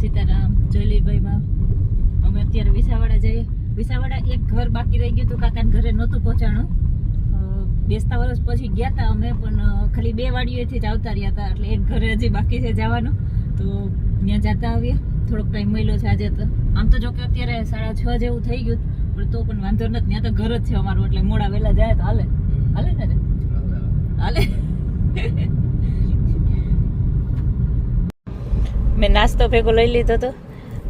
સીતારામ જયલીભાઈમાં અમે અત્યારે વિસાવાડા જઈએ. વિસાવાડા એક ઘર બાકી રહી ગયું હતું, કાકાના ઘરે નહોતું પહોંચાણું. બેસતા વર્ષ પછી ગયા હતા અમે, પણ ખાલી 2 વાડીઓથી જ આવતા રહ્યા હતા, એટલે એક ઘરે હજી બાકી છે જવાનું. તો ત્યાં જતા આવીએ. થોડોક ટાઈમ મળ્યો છે આજે. તો આમ તો જો કે અત્યારે 6:30 જેવું થઈ ગયું, પણ તો પણ વાંધો નથી. ત્યાં તો ઘર જ છે અમારું, એટલે મોડા વહેલા જાય તો હાલે. હાલે ને હાલે. મેં નાસ્તો ભેગો લઈ લીધો હતો.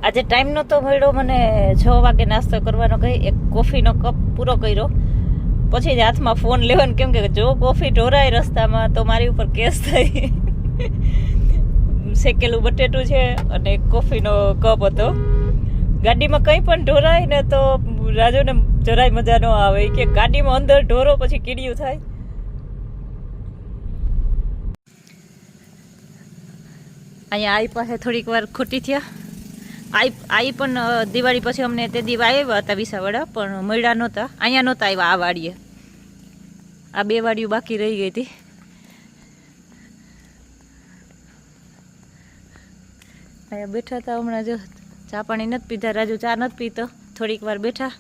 આજે ટાઈમ નહોતો મળ્યો મને 6 વાગે નાસ્તો કરવાનો કહી. એક કોફીનો કપ પૂરો કર્યો, પછી જ હાથમાં ફોન લેવાનો, કેમ કે જો કોફી ઢોરાય રસ્તામાં તો મારી ઉપર કેસ થાય. શેકેલું બટેટું છે અને એક કોફીનો કપ હતો. ગાડીમાં કંઈ પણ ઢોરાય ને તો રાજુને જરાય મજા ન આવે કે ગાડીમાં અંદર ઢોરો પછી કીડિયું થાય. અહીંયા આઈ પાસે થોડીક વાર ખોટી થયા. આઈ પણ દિવાળી પછી અમને તે દી આવ્યા હતા વિસાવાડા, પણ મળ્યા નહોતા. અહીંયા નહોતા આવ્યા આ વાડીએ. આ 2 વાડીઓ બાકી રહી ગઈ હતી. અહીંયા બેઠા હતા હમણાં. જો ચા પાણી નથી પીધા, રાજુ ચા નથી પીતો. થોડીક વાર બેઠા.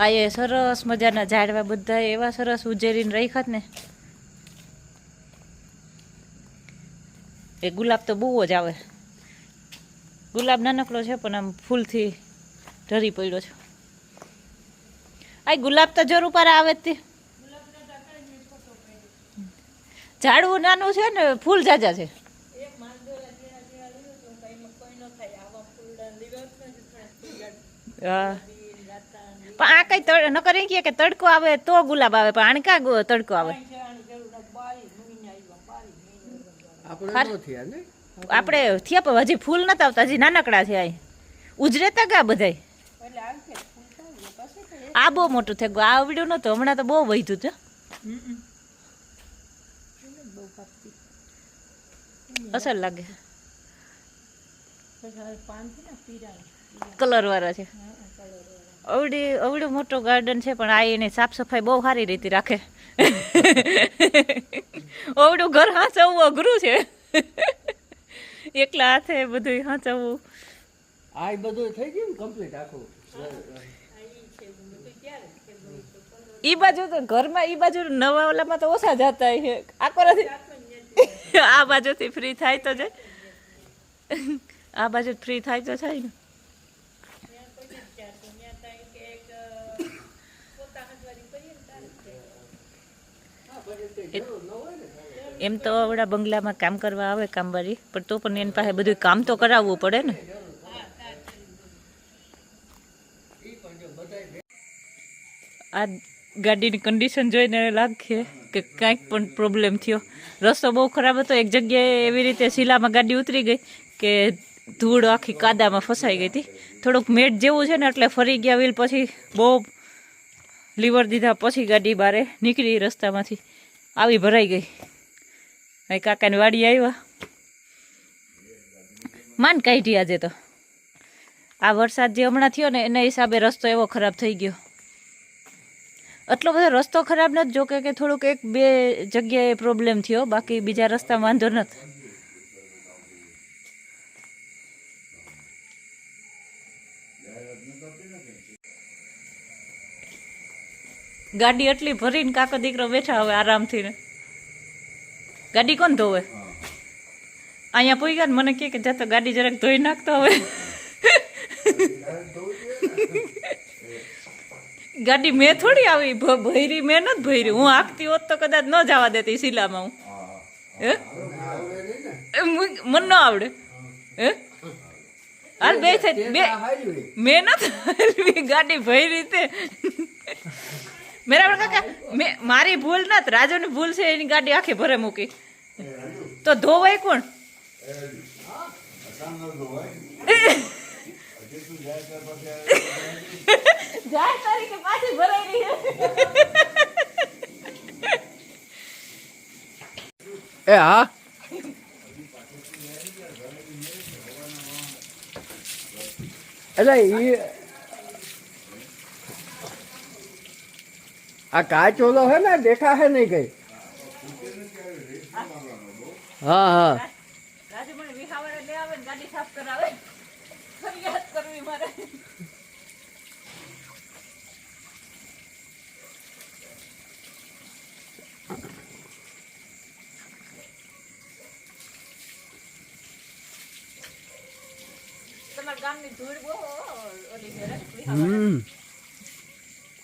આ એ સરસ મજાના ઝાડવા બધા એવા સરસ ઉજેરીને રાખ્યા ને. એ ગુલાબ તો બહુ જ આવે. ગુલાબ નાનકડો છે પણ આમ ફૂલથી ઢરી પડ્યો છે. આ ગુલાબ તો જરૂર પર આવે જ. ઝાડવું નાનું છે ને ફૂલ જાજા છે. હા, પણ આ કઈ નકર એમ કે તડકો આવે તો ગુલાબ આવે, પણ આને ક્યાં તડકો આવે? આપણે થયા પણ હજી ફૂલ નથી આવતા, હજી નાનકડા છે. આ ઉજરેતા ગા બધા. આ બહુ મોટું થઈ ગયું. આ આવડ્યું નતું, હમણાં તો બહુ વધ્યું છે. અસર લાગે. કલર વાળા છે. અવડું મોટું ગાર્ડન છે, પણ આ એની સાફ સફાઈ બહુ સારી રીતે રાખે. અવડું ઘર હાંચવવું અઘરું છે. એકલા હાથે બધું હાંચવવું. આ બધું થઈ ગયું કમ્પ્લીટ આખું. ઈ બાજુ તો ઘરમાં ઈ બાજુ નવા ઓલામાં તો ઓછા જતા છે. આખો નથી. આ બાજુથી ફ્રી થાય તો જાય. આ બાજુ ફ્રી થાય તો થાય ને. એમ તો આવડા બંગલામાં કામ કરવા આવે કામવાળી, પણ તો પણ એની પાસે બધું કામ તો કરાવવું પડે ને. આ ગાડીની કન્ડિશન જોઈને લાગે કે કાંઈક પણ પ્રોબ્લેમ થયો. રસ્તો બહુ ખરાબ હતો. એક જગ્યાએ એવી રીતે શીલામાં ગાડી ઉતરી ગઈ કે ધૂળ આખી કાદામાં ફસાઈ ગઈ હતી. થોડુંક મેટ જેવું છે ને એટલે ફરી ગયા વ્હીલ. પછી બહુ લીવર દીધા પછી ગાડી બહાર નીકળી રસ્તામાંથી. આવી ભરાઈ ગઈ. અહીં કાકાની વાડી આવ્યા, માંડ કાઢી આજે તો. આ વરસાદ જે હમણાં થયો ને એના હિસાબે રસ્તો એવો ખરાબ થઈ ગયો. આટલો બધો રસ્તો ખરાબ નથી, જોકે કે થોડુંક 1-2 જગ્યાએ પ્રોબ્લેમ થયો, બાકી બીજા રસ્તામાં વાંધો નથી. ગાડી એટલી ભરીને કાકો દીકરો બેઠા હવે આરામથી ને. ગાડી કોણ ધોવે? અહીંયા પૂઈ ગયા મને કે જતો ગાડી જરાક ધોઈ નાખતો. હવે ગાડી મેં થોડી આવી ભૈરી, મેં નથી ભૈરી. હું આખતી હોત તો કદાચ ન જવા દેતી શીલામાં. હું મને ન આવડે. હે હાલ બે મેં નથી ગાડી ભૈરી તે. મેરા કાકા મારી ભૂલ નથી, રાજુની ભૂલ છે. એની ગાડી આખી ભરે મૂકી તો ધોવાય કોણ? જાય તારીખે પાછી ભરાઈ રહી. એ હા, એટલે આ કાચ ઓલો હે ને દેખા હે નહીં કઈ. હા હા, વિહાવાળા લે આવે ને ગાડી સાફ કરાવે ફરિયાદ કરવી મારે. તમારા ગામની ધૂળ બહુ ઓલી છે રે વિહાવાળા.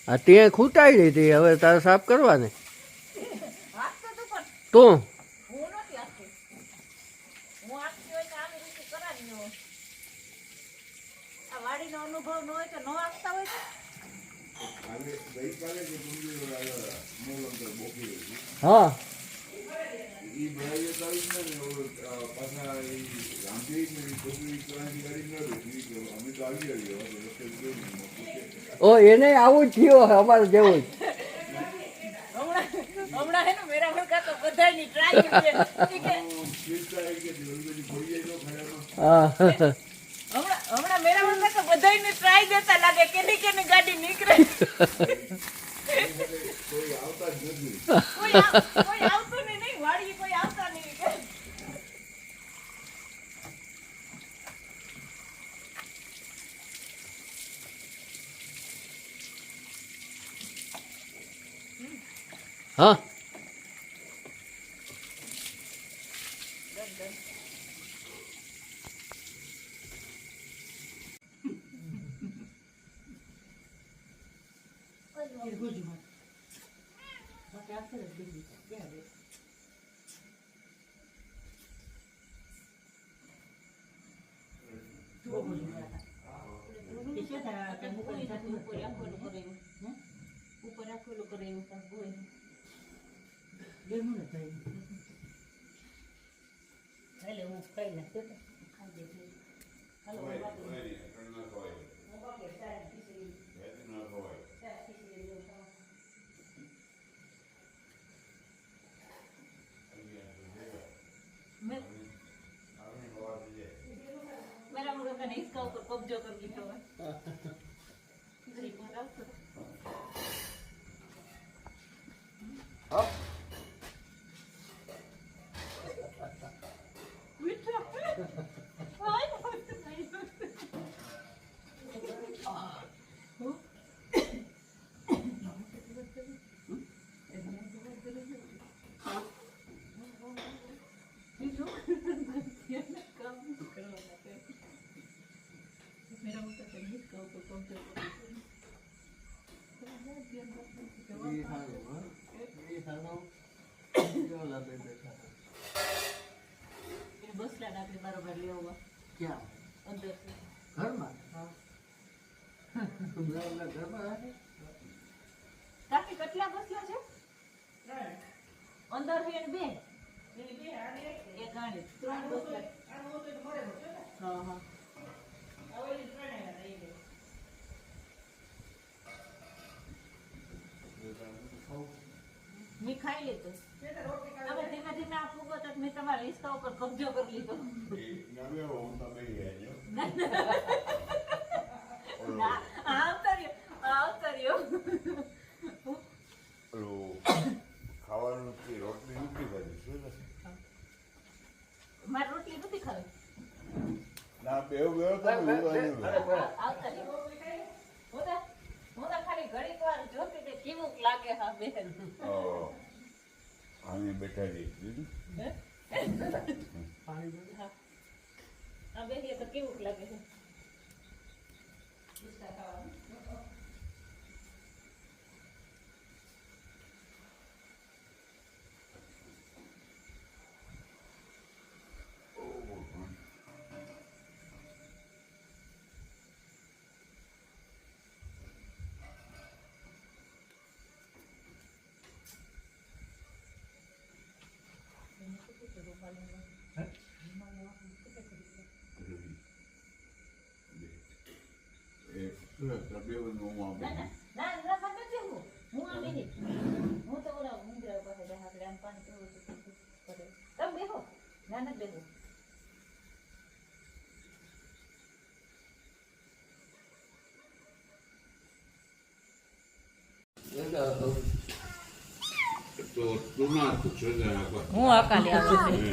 આ ત્યાં ખૂટાઈ રહી હતી, હવે તારે સાફ કરવાને વાગતો તો પણ તો હું નથી આપતી. હું આપતી હોય તો આવી રીતે કરાવી લો. આ વાડીનો અનુભવ ન હોય તો ન આપતા હોય તો હા ઓ એને આવું જ થયું અમારે જેવું જ. હમણાં હે ને મેરા મુલકા તો બધાની ટ્રાય છે. હા હમણાં મેરા મુલકા તો બધાની ટ્રાય દેતા લાગે કેની કેની ગાડી નીકળે. કોઈ આવતું નહીં વાડી કોઈ આવતા નહીં. હા ઉપર રાખેલું કરે એવું કાંઈક હોય. એટલે હું ખાઈ નાખતો તો ખાઈ દે. હાલો मेरा मुर्गा ने इसका ऊपर कब्जा कर लिया है. मेरा मुर्गा तो इसका ऊपर कब्जा कर बसला डाकरी बराबर ले होगा ક્યાં अंदर से. ઘરમાં हाँ ઘરમાં કાકી કેટલા બસલા છે? અંદર છે ને બે એક આણે ત્રણ બસલા. હા હા મેં ખાઈ લીધું. હવે ધીમે ધીમે આ ફૂગો તો મેં તમારા હિસ્સા ઉપર કબજો કરી લીધો. ના, આવતા રહ્યો. ખાવાનું રોટલી નથી ખાધી શું મારી રોટલી નથી ખાવી. ના બેવ આવતા રહ્યો. હું તો ખાલી ઘડીક વાર જોતી તે કેવું લાગે. હા બેન આને બેઠા રહી આ બેન તો કેવું લાગે છે. હું આ બેહી હું તો ઓલા મુંદ્રા પાસે આપણે આમ પાણી પીવું કરે. તમે બેહો. ના ના બેહો. તો તું ના પૂછો જરા હું અકાલી આવું છું.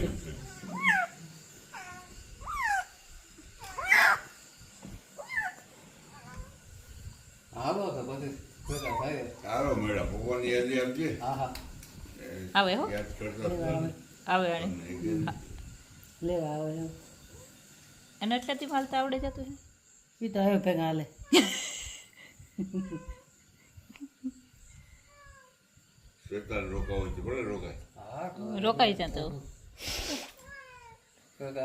આવજે. હા હા આવે હો યાદ કરતા હતા ને. આવે આને લેવા આવે અને એટલાથી માલતા આવડે જતું છે એ તો હવે ભેગા હાલે શ્વેતાને રોકાવું છે, ભલે રોકાય. હા રોકાઈ જાય તો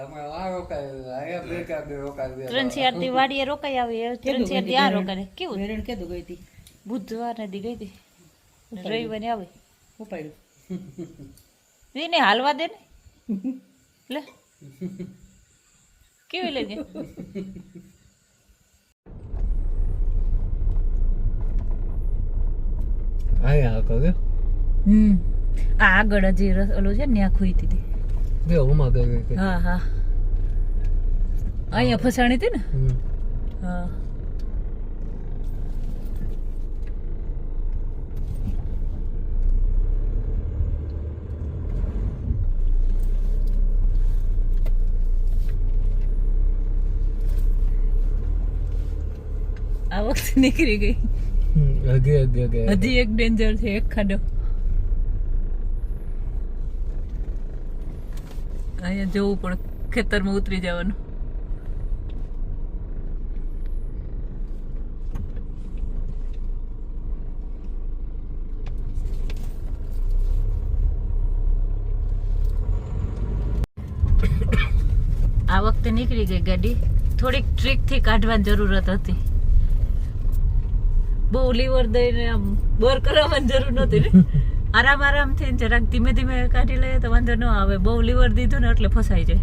અમે આ રોકાય અહીંયા બે રોકાય 3-4 દી વાડીએ રોકાઈ આવી 3-4 દી આ રોકાય કેવું વેરણ કેતું ગઈ હતી બુધવારને દી ગઈ હતી રવિવારે આવે ઉપાડ્યું એને હાલવા દે ને લે કેવી લાગે અહીંયા કહ્યું આ આગળ હજી ઓલું છે ને ત્યાં ખુઈતી હતી બે ઉમા ગઈ હા હા અહીંયા ફસાણી હતી ને હા આ વખતે નીકળી ગઈ હજી એક ડેન્જર છે એક ખાડો અહીંયા જવું પણ ખેતરમાં ઉતરી જવાનું આ વખતે નીકળી ગઈ ગાડી થોડીક ટ્રીકથી કાઢવાની જરૂરત હતી બહુ લીવર દઈને આમ બર કરાવવાની જરૂર નહોતી ને આરામ આરામથી જરાક ધીમે ધીમે કાઢી લઈએ તો વાંધો ન આવે બહુ લીવર દીધું ને એટલે ફસાઈ જાય